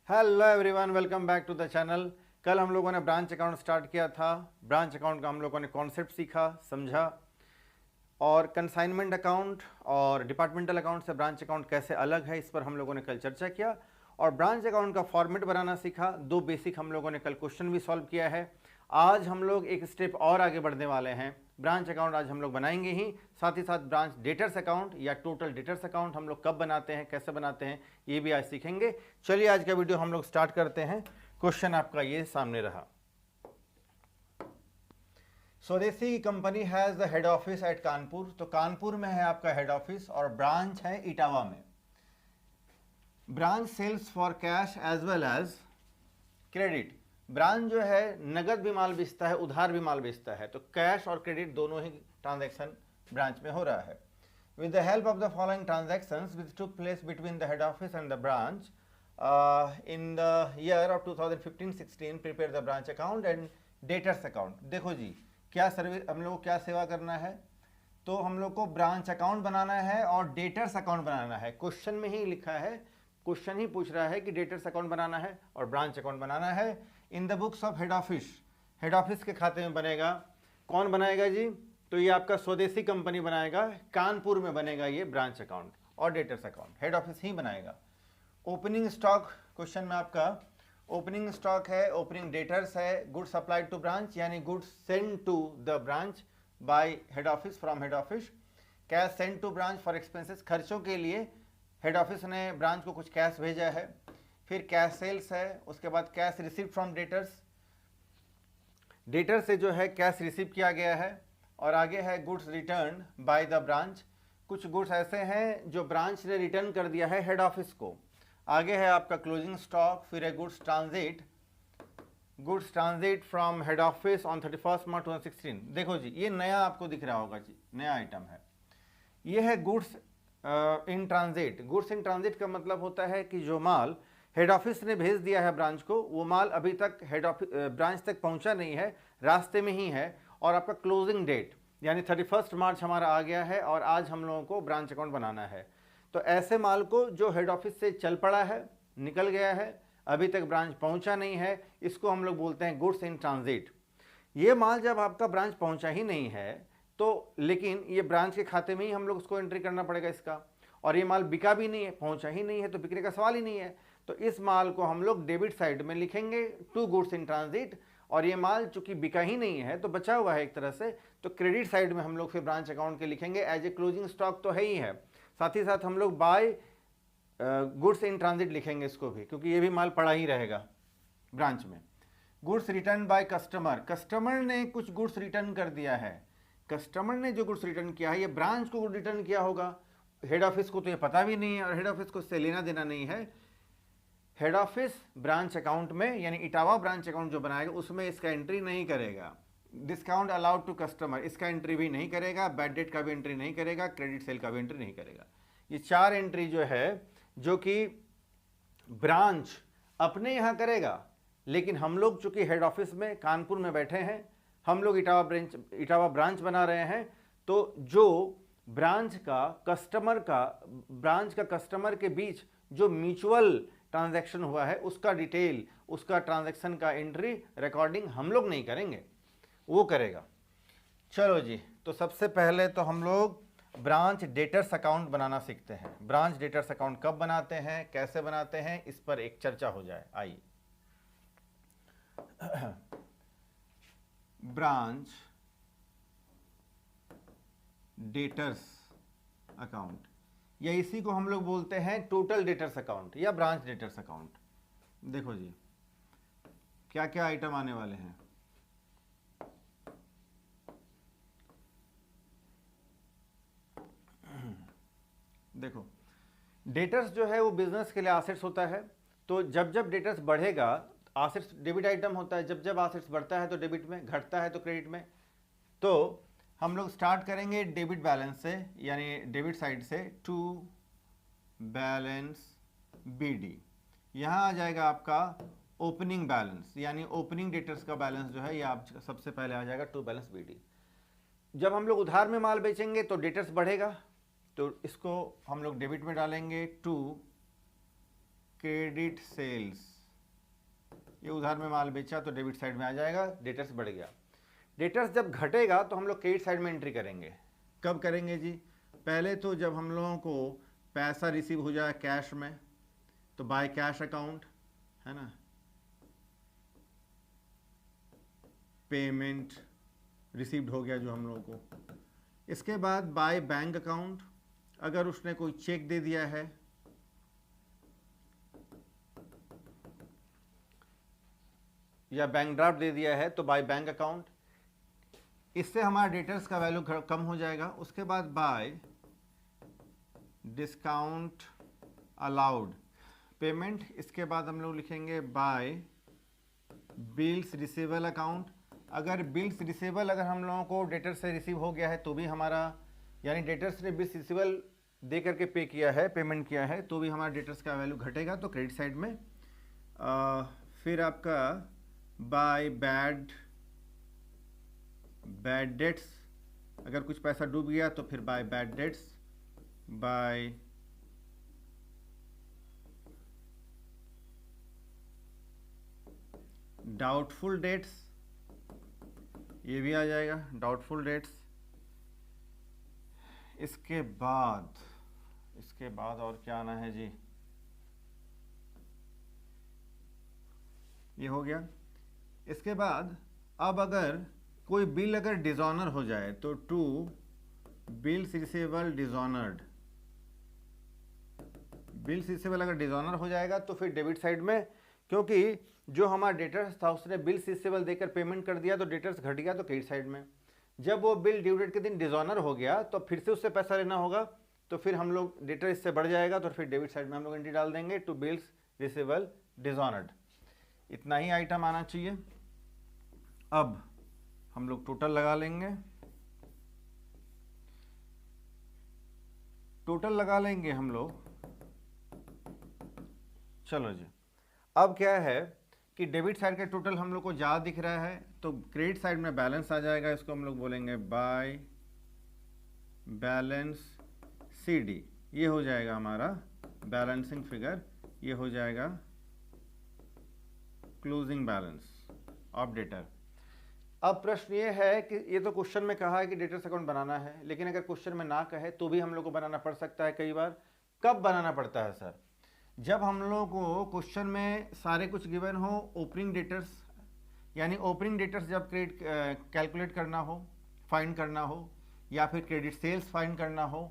Hello everyone, welcome back to the channel. कल हम लोगों ने ब्रांच अकाउंट स्टार्ट किया था। ब्रांच अकाउंट का हम लोगों ने कॉन्सेप्ट सीखा, समझा, और कंसाइनमेंट अकाउंट और डिपार्टमेंटल अकाउंट से ब्रांच अकाउंट कैसे अलग है, इस पर हम लोगों ने कल चर्चा किया। और ब्रांच अकाउंट का फॉर्मेट बनाना सीखा। दो बेसिक हम लोगों ने कल क्वेश्चन भी सॉल्व किया है। आज हम लोग एक स्टेप और आगे बढ़ने वाले हैं। ब्रांच अकाउंट आज हम लोग बनाएंगे ही, साथ ही साथ ब्रांच डेटर्स अकाउंट या टोटल डेटर्स अकाउंट हम लोग कब बनाते हैं, कैसे बनाते हैं, ये भी आज सीखेंगे। चलिए आज का वीडियो हम लोग स्टार्ट करते हैं। क्वेश्चन आपका ये सामने रहा। स्वदेशी company has the head office at Kanpur. तो कानपुर में है आपका हेड ऑफिस और ब्रांच है इटावा में। Branch sales for cash as well as credit. Branch जो है नगद भी माल बेचता है, उधार भी माल बेचता है, तो कैश और क्रेडिट दोनों ही ट्रांजैक्शन ब्रांच में हो रहा है। With the help of the following transactions which took place between the head office and the branch in the year of 2015-16 prepare the branch account and debtors account. देखो जी, क्या service हम लोग को क्या सेवा करना है, तो हम लोग को ब्रांच अकाउंट बनाना है और डेटर्स अकाउंट बनाना है। क्वेश्चन में ही लिखा है, क्वेश्चन ही पूछ रहा है कि डेटर्स अकाउंट बनाना है और ब्रांच अकाउंट बनाना है। In the books of head office, head office के खाते में बनेगा। कौन बनाएगा जी? तो ये आपका स्वदेशी कंपनी बनाएगा, कानपुर में बनेगा ये ब्रांच अकाउंट और डेटर्स अकाउंट, हेड ऑफिस ही बनाएगा। ओपनिंग स्टॉक, क्वेश्चन में आपका ओपनिंग स्टॉक है, ओपनिंग डेटर्स है, गुड्स सप्लाइड टू ब्रांच यानी goods send to the branch by head office from head office. Cash sent to branch for expenses, खर्चों के लिए हेड ऑफिस ने ब्रांच को कुछ कैश भेजा है। फिर कैश सेल्स है, उसके बाद cash receive from debtors, debtor से जो है कैश रिसीव किया गया है। और आगे है goods return by the branch, कुछ गुड्स ऐसे हैं जो ब्रांच ने रिटर्न कर दिया है हेड ऑफिस को। आगे है आपका क्लोजिंग स्टॉक, फिर है goods transit from head office on 31 मार्च 2016। देखो जी, ये नया आपको दिख रहा होगा जी, नया आइटम है। ये है goods in transit. Goods in transit का मतलब होता है कि जो माल हेड ऑफिस ने भेज दिया है ब्रांच को, वो माल अभी तक हेड ऑफिस ब्रांच तक पहुंचा नहीं है, रास्ते में ही है। और आपका क्लोजिंग डेट यानी 31 मार्च हमारा आ गया है और आज हम लोगों को ब्रांच अकाउंट बनाना है। तो ऐसे माल को जो हेड ऑफिस से चल पड़ा है, निकल गया है, अभी तक ब्रांच पहुंचा नहीं है, इसको हम लोग बोलते हैं गुड्स इन ट्रांजिट। ये माल जब आपका ब्रांच पहुंचा ही नहीं है तो, लेकिन ये ब्रांच के खाते में ही हम लोग उसको एंट्री करना पड़ेगा इसका, और ये माल बिका भी नहीं है, पहुंचा ही नहीं है, तो बिकने का सवाल ही नहीं है। तो इस माल को हम लोग डेबिट साइड में लिखेंगे टू गुड्स इन ट्रांजिट, और ये माल चूंकि बिका ही नहीं है तो बचा हुआ है एक तरह से, तो क्रेडिट साइड में हम लोग फिर ब्रांच अकाउंट के लिखेंगे। एज ए क्लोजिंग स्टॉक तो है ही है, साथ ही साथ हम लोग बाय गुड्स इन ट्रांजिट लिखेंगे इसको भी, क्योंकि ये भी माल पड़ा ही रहेगा ब्रांच में। Goods return by customer, customer ने कुछ गुड्स रिटर्न कर दिया है। कस्टमर ने जो गुड्स रिटर्न किया है ये ब्रांच को रिटर्न किया होगा, हेड ऑफिस को तो ये पता भी नहीं है और हेड ऑफिस को इससे लेना देना नहीं है। हेड ऑफिस ब्रांच अकाउंट में यानी इटावा ब्रांच अकाउंट जो बनाएगा उसमें इसका एंट्री नहीं करेगा। डिस्काउंट अलाउड टू कस्टमर, इसका एंट्री भी नहीं करेगा, बैड डेट का भी एंट्री नहीं करेगा, क्रेडिट सेल का भी एंट्री नहीं करेगा। ये चार एंट्री जो है, जो कि ब्रांच अपने यहाँ करेगा, लेकिन हम लोग चूंकि हेड ऑफिस में कानपुर में बैठे हैं, हम लोग इटावा ब्रांच बना रहे हैं, तो जो ब्रांच का कस्टमर के बीच जो म्यूचुअल ट्रांजैक्शन हुआ है उसका डिटेल, उसका ट्रांजैक्शन का एंट्री रिकॉर्डिंग हम लोग नहीं करेंगे, वो करेगा। चलो जी, तो सबसे पहले तो हम लोग ब्रांच डेटर्स अकाउंट बनाना सीखते हैं। ब्रांच डेटर्स अकाउंट कब बनाते हैं, कैसे बनाते हैं, इस पर एक चर्चा हो जाए। आइए, ब्रांच डेटर्स अकाउंट, या इसी को हम लोग बोलते हैं टोटल डेटर्स अकाउंट या ब्रांच डेटर्स अकाउंट। देखो जी, क्या क्या आइटम आने वाले हैं। देखो, डेटर्स जो है वो बिजनेस के लिए एसेट्स होता है, तो जब जब डेटर्स बढ़ेगा, एसेट्स डेबिट आइटम होता है, जब जब एसेट्स बढ़ता है तो डेबिट में, घटता है तो क्रेडिट में। तो हम लोग स्टार्ट करेंगे डेबिट बैलेंस से, यानी डेबिट साइड से, टू बैलेंस बीडी। यहाँ आ जाएगा आपका ओपनिंग बैलेंस, यानी ओपनिंग डेटर्स का बैलेंस जो है ये आप सबसे पहले आ जाएगा टू बैलेंस बीडी। जब हम लोग उधार में माल बेचेंगे तो डेटर्स बढ़ेगा, तो इसको हम लोग डेबिट में डालेंगे टू क्रेडिट सेल्स। ये उधार में माल बेचा तो डेबिट साइड में आ जाएगा, डेटर्स बढ़ गया। डेटर्स जब घटेगा तो हम लोग क्रेडिट साइड में एंट्री करेंगे। कब करेंगे जी? पहले तो जब हम लोगों को पैसा रिसीव हो जाए कैश में, तो बाय कैश अकाउंट, है ना, पेमेंट रिसीव्ड हो गया जो हम लोगों को। इसके बाद बाय बैंक अकाउंट, अगर उसने कोई चेक दे दिया है या बैंक ड्राफ्ट दे दिया है तो बाय बैंक अकाउंट, इससे हमारा डेटर्स का वैल्यू कम हो जाएगा। उसके बाद बाय डिस्काउंट अलाउड पेमेंट, इसके बाद हम लोग लिखेंगे बाय बिल्स रिसीवेबल अकाउंट। अगर बिल्स रिसीवेबल अगर हम लोगों को डेटर से रिसीव हो गया है तो भी हमारा, यानी डेटर्स ने बिल्स रिसीवेबल दे करके पे किया है, पेमेंट किया है, तो भी हमारा डेटर्स का वैल्यू घटेगा तो क्रेडिट साइड में। फिर आपका बाय बैड डेट्स, अगर कुछ पैसा डूब गया तो फिर by bad debts, by doubtful debts, ये भी आ जाएगा डाउटफुल डेट्स। इसके बाद और क्या आना है जी? ये हो गया। इसके बाद अब अगर कोई बिल अगर डिसऑनर हो जाए तो to bills receivable dishonoured, bills receivable अगर डिसऑनर हो जाएगा तो फिर डेबिट साइड में, क्योंकि जो हमारा डेटर्स था उसने बिल्स रिसीवेबल देकर पेमेंट कर दिया तो डेटर्स घट गया तो क्रेडिट साइड में। जब वो बिल ड्यू डेट के दिन डिसऑनर हो गया तो फिर से उससे पैसा लेना होगा, तो फिर हम लोग डेटर इससे बढ़ जाएगा तो फिर डेबिट साइड में हम लोग एंट्री डाल देंगे टू बिल्स रिसीवेबल डिसऑनर्ड। इतना ही आइटम आना चाहिए। अब हम लोग टोटल लगा लेंगे, टोटल लगा लेंगे हम लोग। चलो जी, अब क्या है कि डेबिट साइड का टोटल हम लोग को ज़्यादा दिख रहा है तो क्रेडिट साइड में बैलेंस आ जाएगा, इसको हम लोग बोलेंगे बाय बैलेंस CD। ये हो जाएगा हमारा बैलेंसिंग फिगर, ये हो जाएगा क्लोजिंग बैलेंस ऑफ डेटर। अब प्रश्न ये है कि ये तो क्वेश्चन में कहा है कि डेटर्स अकाउंट बनाना है, लेकिन अगर क्वेश्चन में ना कहे तो भी हम लोग को बनाना पड़ सकता है कई बार। कब बनाना पड़ता है सर? जब हम लोग को क्वेश्चन में सारे कुछ गिवन हो, ओपनिंग डेटर्स, यानी ओपनिंग डेटर्स जब क्रेडिट कैलकुलेट करना हो, फाइंड करना हो, या फिर क्रेडिट सेल्स फाइंड करना हो,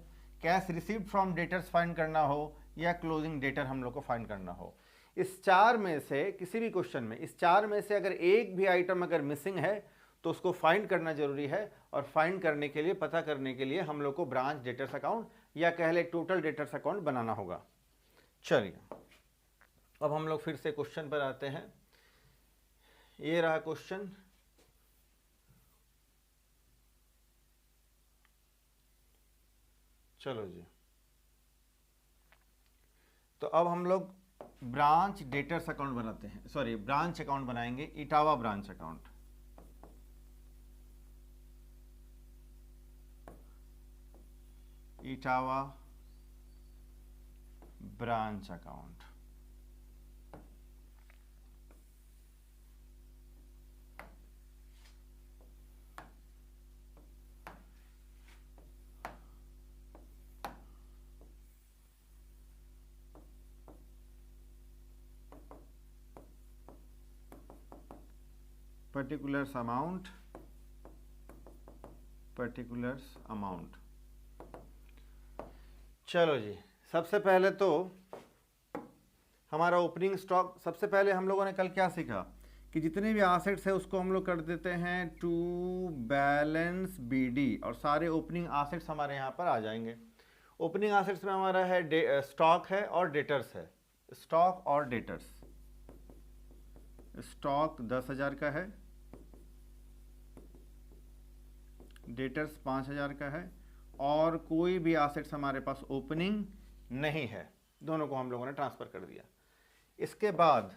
cash received from debtors find करना हो, या क्लोजिंग डेटर हम लोग को फाइंड करना हो। इस चार में से किसी भी क्वेश्चन में इस चार में से अगर एक भी आइटम अगर मिसिंग है तो उसको फाइंड करना जरूरी है, और फाइंड करने के लिए, पता करने के लिए हम लोग को ब्रांच डेटर्स अकाउंट या कह ले टोटल डेटर्स अकाउंट बनाना होगा। चलिए अब हम लोग फिर से क्वेश्चन पर आते हैं। ये रहा क्वेश्चन। चलो जी, तो अब हम लोग ब्रांच डेटर्स अकाउंट बनाते हैं, सॉरी ब्रांच अकाउंट बनाएंगे, Etawah branch account. Etawah branch account. particulars amount। चलो जी, सबसे पहले तो हमारा ओपनिंग स्टॉक, सबसे पहले हम लोगों ने कल क्या सीखा कि जितने भी एसेट्स है उसको हम लोग कर देते हैं टू बैलेंस BD, और सारे ओपनिंग एसेट्स हमारे यहाँ पर आ जाएंगे। ओपनिंग एसेट्स में हमारा है स्टॉक है और डेटर्स है। स्टॉक और डेटर्स, स्टॉक 10,000 का है, डेटर्स 5,000 का है, और कोई भी एसेट्स हमारे पास ओपनिंग नहीं है। दोनों को हम लोगों ने ट्रांसफर कर दिया। इसके बाद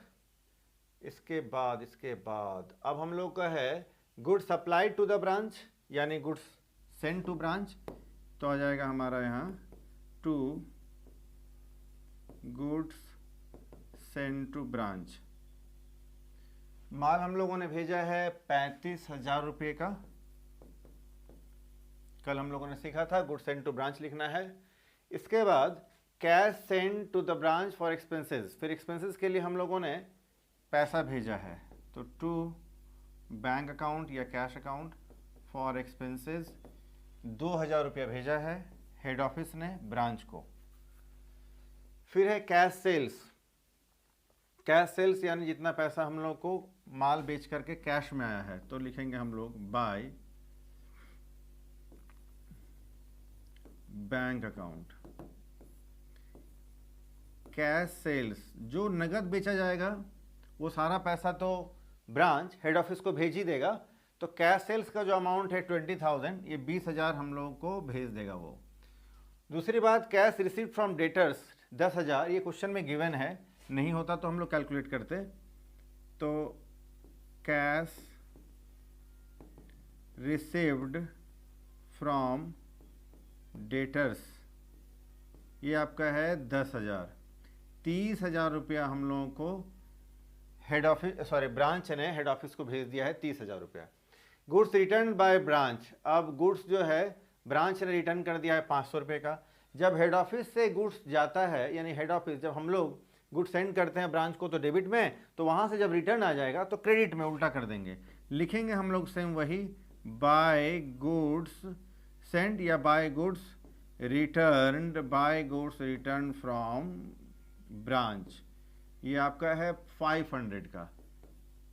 अब हम लोग का है goods supplied to the branch, यानी गुड्स सेंड टू ब्रांच, तो आ जाएगा हमारा यहाँ to goods send to branch. माल हम लोगों ने भेजा है 35,000 रुपये का। कल हम लोगों ने सीखा था गुड सेंड टू ब्रांच लिखना है। इसके बाद cash sent to the branch for expenses, फिर एक्सपेंसेस के लिए हम लोगों ने पैसा भेजा है, तो टू बैंक अकाउंट या कैश अकाउंट फॉर एक्सपेंसेस 2,000 रुपया भेजा है हेड ऑफिस ने ब्रांच को। फिर है कैश सेल्स, कैश सेल्स यानी जितना पैसा हम लोग को माल बेच करके कैश में आया है, तो लिखेंगे हम लोग by bank account. Cash sales, जो नगद बेचा जाएगा वो सारा पैसा तो ब्रांच हेड ऑफिस को भेज ही देगा, तो कैश सेल्स का जो अमाउंट है 20,000, ये 20,000 हम लोगों को भेज देगा वो। दूसरी बात, कैश रिसीव्ड फ्रॉम डेटर्स 10,000, ये क्वेश्चन में गिवन है, नहीं होता तो हम लोग कैलकुलेट करते। तो कैश रिसीव्ड फ्रॉम डेटर्स, ये आपका है 10,000। 30,000 रुपया हम लोगों को हेड ऑफिस ब्रांच ने हेड ऑफिस को भेज दिया है 30,000 रुपया। गुड्स रिटर्न बाय ब्रांच, अब गुड्स जो है ब्रांच ने रिटर्न कर दिया है 500 रुपये का। जब हेड ऑफिस से गुड्स जाता है, यानी हेड ऑफिस जब हम लोग गुड्स सेंड करते हैं ब्रांच को तो डेबिट में, तो वहाँ से जब रिटर्न आ जाएगा तो क्रेडिट में उल्टा कर देंगे, लिखेंगे हम लोग सेम वही बाय गुड्स सेंड या by goods returned, by goods return from branch, ये आपका है 500 का,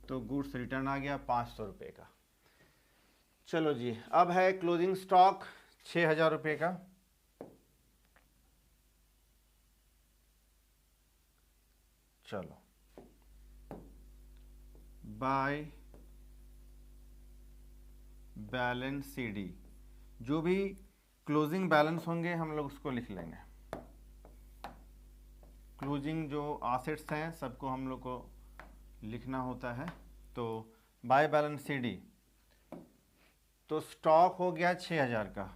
तो गुड्स रिटर्न आ गया 500 रुपये का। चलो जी, अब है क्लोजिंग स्टॉक 6,000 रुपये का। चलो बाय बैलेंस सीडी, जो भी क्लोजिंग बैलेंस होंगे हम लोग उसको लिख लेंगे। क्लोजिंग जो एसेट्स हैं सबको हम लोग को लिखना होता है, तो बाय बैलेंस सीडी, तो स्टॉक हो गया 6,000 का,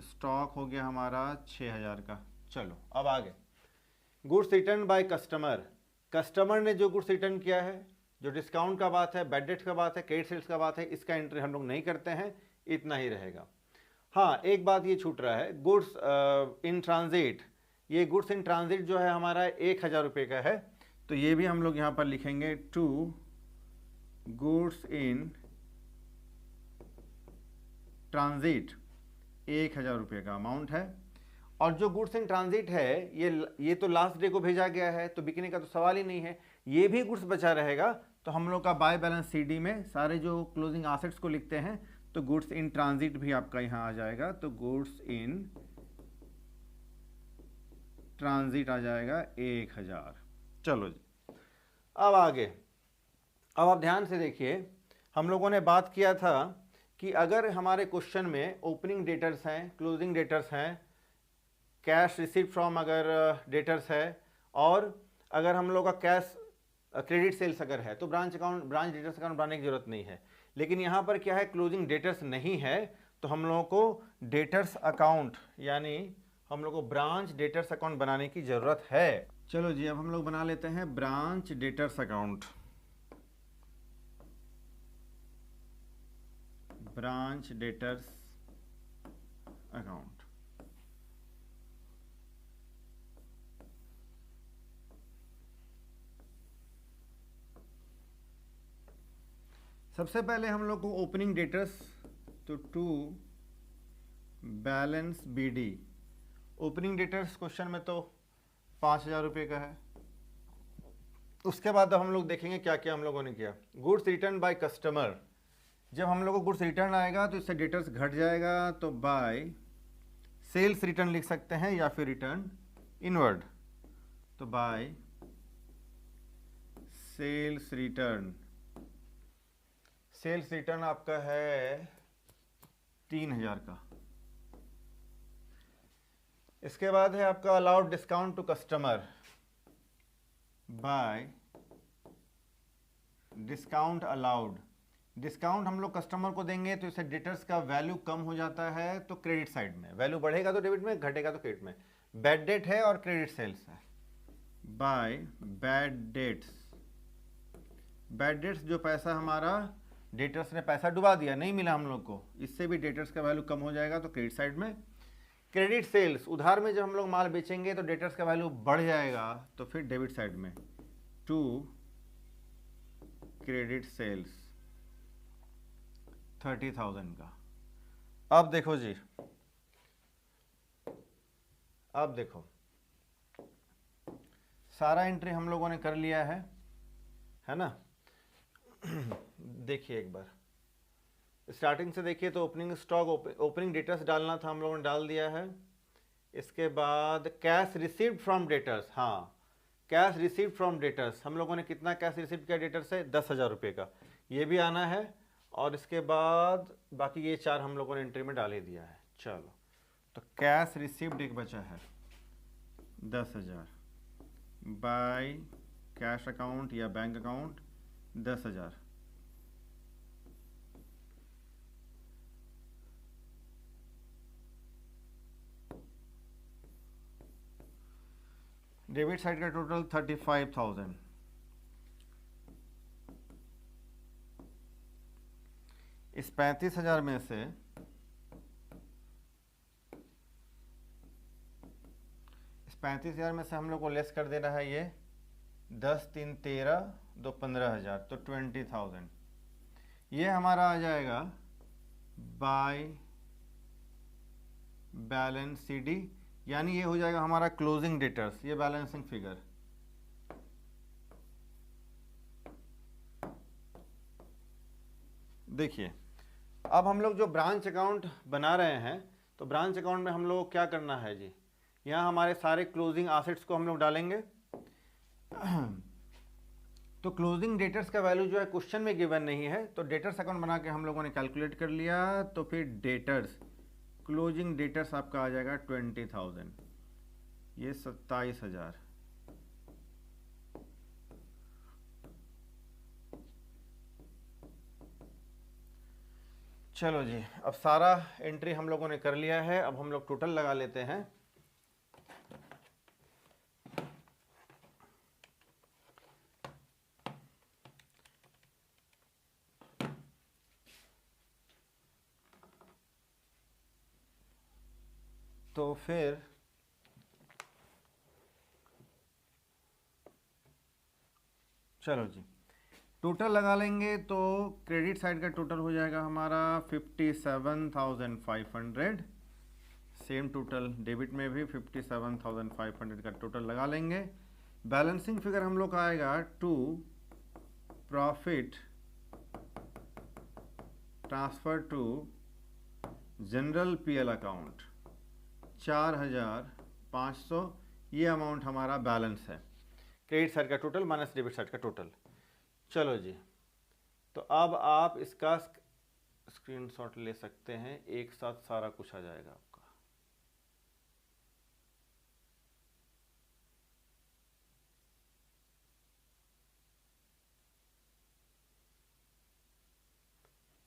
स्टॉक हो गया हमारा 6,000 का। चलो अब आगे, goods return by customer, customer ने जो गुड्स रिटर्न किया है, जो डिस्काउंट का बात है, बैड डेट का बात है, क्रेडिट सेल्स का बात है, इसका एंट्री हम लोग नहीं करते हैं, इतना ही रहेगा। हाँ, एक बात ये छूट रहा है, गुड्स इन ट्रांजिट, ये गुड्स इन ट्रांजिट जो है हमारा 1,000 रुपये का है, तो ये भी हम लोग यहाँ पर लिखेंगे टू गुड्स इन ट्रांजिट 1,000 रुपये का अमाउंट है। और जो गुड्स इन ट्रांजिट है ये तो लास्ट डे को भेजा गया है, तो बिकने का तो सवाल ही नहीं है, ये भी गुड्स बचा रहेगा, तो हम लोग का बाय बैलेंस सीडी में सारे जो क्लोजिंग एसेट्स को लिखते हैं, तो गुड्स इन ट्रांजिट भी आपका यहाँ आ जाएगा, तो गुड्स इन ट्रांजिट आ जाएगा 1,000। चलो जी, अब आगे, अब आप ध्यान से देखिए, हम लोगों ने बात किया था कि अगर हमारे क्वेश्चन में ओपनिंग डेटर्स हैं, क्लोजिंग डेटर्स हैं, कैश रिसीव फ्रॉम अगर डेटर्स है, और अगर हम लोग का कैश क्रेडिट सेल्स अगर है, तो ब्रांच डेटर्स अकाउंट बनाने की जरूरत नहीं है। लेकिन यहाँ पर क्या है, क्लोजिंग डेटर्स नहीं है, तो हम लोगों को डेटर्स अकाउंट यानी हम लोग को ब्रांच डेटर्स अकाउंट बनाने की जरूरत है। चलो जी, अब हम लोग बना लेते हैं branch debtors account. Branch debtors account, सबसे पहले हम लोग को ओपनिंग डेटर्स, तो to balance BD, opening debtors question में तो 5,000 रुपये का है। उसके बाद हम लोग देखेंगे क्या क्या हम लोगों ने किया। गुड्स रिटर्न बाय कस्टमर, जब हम लोग को गुड्स रिटर्न आएगा तो इससे डेटर्स घट जाएगा, तो बाय सेल्स रिटर्न लिख सकते हैं या फिर रिटर्न इनवर्ड, तो by sales return, sales return आपका है 3,000 का। इसके बाद है आपका allowed discount to customer, by discount allowed, discount हम लोग कस्टमर को देंगे तो इससे डेटर्स का वैल्यू कम हो जाता है, तो क्रेडिट साइड में वैल्यू बढ़ेगा तो डेबिट में, घटेगा तो क्रेडिट में। बैड डेट है और क्रेडिट सेल्स है, bye bad dates bad debts जो पैसा हमारा डेटर्स ने पैसा डुबा दिया, नहीं मिला हम लोग को, इससे भी डेटर्स का वैल्यू कम हो जाएगा, तो क्रेडिट साइड में। क्रेडिट सेल्स, उधार में जब हम लोग माल बेचेंगे तो डेटर्स का वैल्यू बढ़ जाएगा, तो फिर डेबिट साइड में टू क्रेडिट सेल्स 30,000 का। अब देखो जी, अब देखो सारा एंट्री हम लोगों ने कर लिया है ना। देखिए एक बार स्टार्टिंग से देखिए, तो ओपनिंग स्टॉक, ओपनिंग डेटर्स डालना था, हम लोगों ने डाल दिया है। इसके बाद कैश रिसीव्ड फ्रॉम डेटर्स, हाँ कैश रिसीव्ड फ्रॉम डेटर्स, हम लोगों ने कितना कैश रिसीव किया डेटर से, 10,000 रुपये का, ये भी आना है। और इसके बाद बाकी ये 4 हम लोगों ने एंट्री में डाल ही दिया है। चलो, तो कैश रिसीव्ड एक बचा है 10,000 बाय कैश अकाउंट या बैंक अकाउंट 10,000। डेबिट साइड का टोटल 35,000। इस 35,000 में से हम लोग को लेस कर देना है ये 10 3 13 2 15,000, तो 20,000 ये हमारा आ जाएगा बाय बैलेंस CD, यानी ये हो जाएगा हमारा क्लोजिंग डेटर्स, ये बैलेंसिंग फिगर। देखिए अब हम लोग जो ब्रांच अकाउंट बना रहे हैं, तो ब्रांच अकाउंट में हम लोग क्या करना है जी, यहाँ हमारे सारे क्लोजिंग एसेट्स को हम लोग डालेंगे। तो क्लोजिंग डेटर्स का वैल्यू जो है क्वेश्चन में गिवन नहीं है, तो डेटर्स अकाउंट बना के हम लोगों ने कैलकुलेट कर लिया। तो फिर डेटर्स, क्लोजिंग डेटर्स आपका आ जाएगा 20,000, ये 27,000। चलो जी, अब सारा एंट्री हम लोगों ने कर लिया है। अब हम लोग टोटल लगा लेते हैं। तो फिर चलो जी, टोटल लगा लेंगे तो क्रेडिट साइड का टोटल हो जाएगा हमारा 57,500। सेम टोटल डेबिट में भी 57,500 का टोटल लगा लेंगे। बैलेंसिंग फिगर हम लोग का आएगा to profit transfer to general PL account 4,500, ये अमाउंट हमारा बैलेंस है, क्रेडिट साइड का टोटल माइनस डेबिट साइड का टोटल। चलो जी, तो अब आप इसका स्क्रीनशॉट ले सकते हैं, एक साथ सारा कुछ आ जाएगा आपका।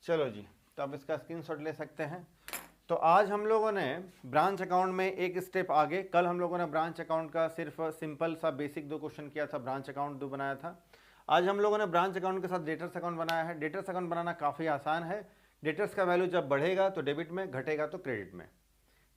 चलो जी, तो आप इसका स्क्रीनशॉट ले सकते हैं। तो आज हम लोगों ने ब्रांच अकाउंट में एक स्टेप आगे, कल हम लोगों ने ब्रांच अकाउंट का सिर्फ सिंपल सा बेसिक 2 क्वेश्चन किया था, ब्रांच अकाउंट 2 बनाया था। आज हम लोगों ने ब्रांच अकाउंट के साथ डेटर्स अकाउंट बनाया है। डेटर्स अकाउंट बनाना काफ़ी आसान है। डेटर्स का वैल्यू जब बढ़ेगा तो डेबिट में, घटेगा तो क्रेडिट में।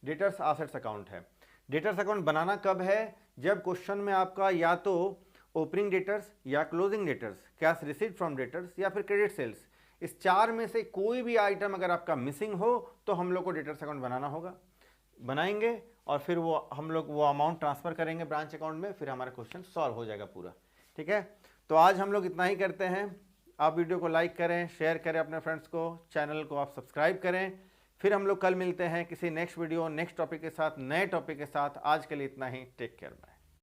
डेटर्स एसेट्स अकाउंट है। डेटर्स अकाउंट बनाना कब है, जब क्वेश्चन में आपका या तो ओपनिंग डेटर्स या closing debtors, cash received from debtors या फिर क्रेडिट सेल्स, इस 4 में से कोई भी आइटम अगर आपका मिसिंग हो तो हम लोग को डेटर्स अकाउंट बनाना होगा। बनाएंगे और फिर वो हम लोग वो अमाउंट ट्रांसफर करेंगे ब्रांच अकाउंट में, फिर हमारा क्वेश्चन सॉल्व हो जाएगा पूरा। ठीक है, तो आज हम लोग इतना ही करते हैं। आप वीडियो को लाइक करें, शेयर करें अपने फ्रेंड्स को, चैनल को आप सब्सक्राइब करें। फिर हम लोग कल मिलते हैं किसी नेक्स्ट वीडियो, नेक्स्ट टॉपिक के साथ, नए टॉपिक के साथ। आज के लिए इतना ही, टेक केयर।